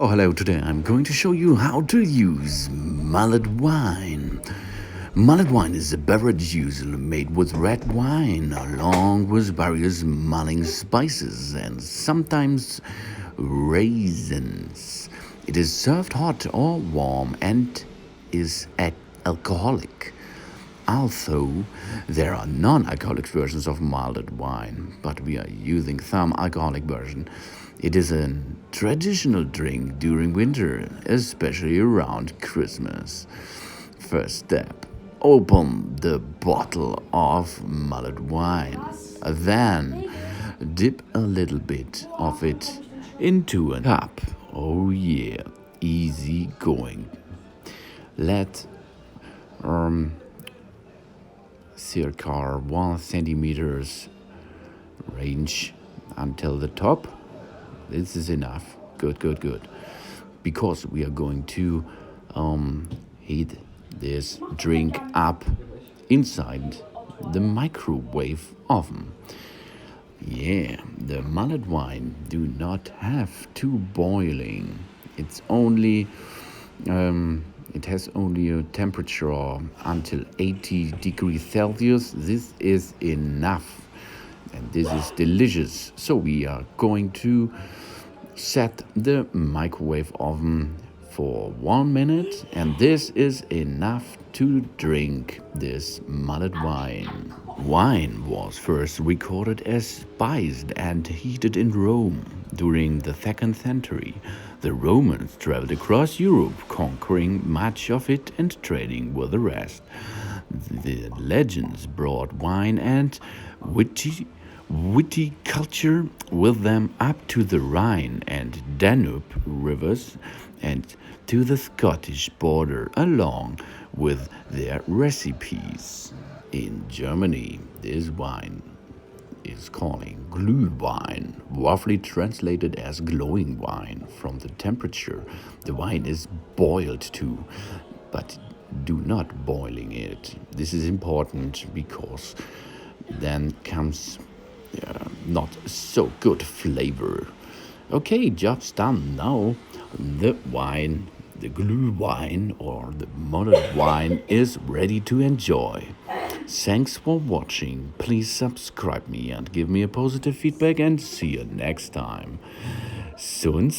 Oh, hello. Today I'm going to show you how to use mulled wine. Mulled wine is a beverage usually made with red wine, along with various mulling spices and sometimes raisins. It is served hot or warm and is alcoholic. Although there are non-alcoholic versions of mulled wine, but we are using some alcoholic version. It is a traditional drink during winter, especially around Christmas. First step: open the bottle of mulled wine. Then dip a little bit of it into a cup. Oh yeah, easy going. Let circa 1 centimeters range until the top. This is enough. Good. Because we are going to heat this drink up inside the microwave oven. Yeah, the mulled wine do not have to boiling. It has only a temperature until 80 degrees Celsius. This is enough, and this is delicious. So we are going to set the microwave oven for 1 minute, and this is enough to drink this mulled wine. Wine was first recorded as spiced and heated in Rome during the 2nd century. The Romans traveled across Europe, conquering much of it and trading with the rest. The legends brought wine and witty culture with them up to the Rhine and Danube rivers and to the Scottish border, along with their recipes. In Germany, this wine is calling Gluhwein, roughly translated as glowing wine. From the temperature, the wine is boiled too, but do not boiling it. This is important because then comes not so good flavor. Okay, job's done. Now the wine, the Gluhwein or the mulled wine is ready to enjoy. Thanks for watching. Please subscribe me and give me a positive feedback, and see you next time. Soon.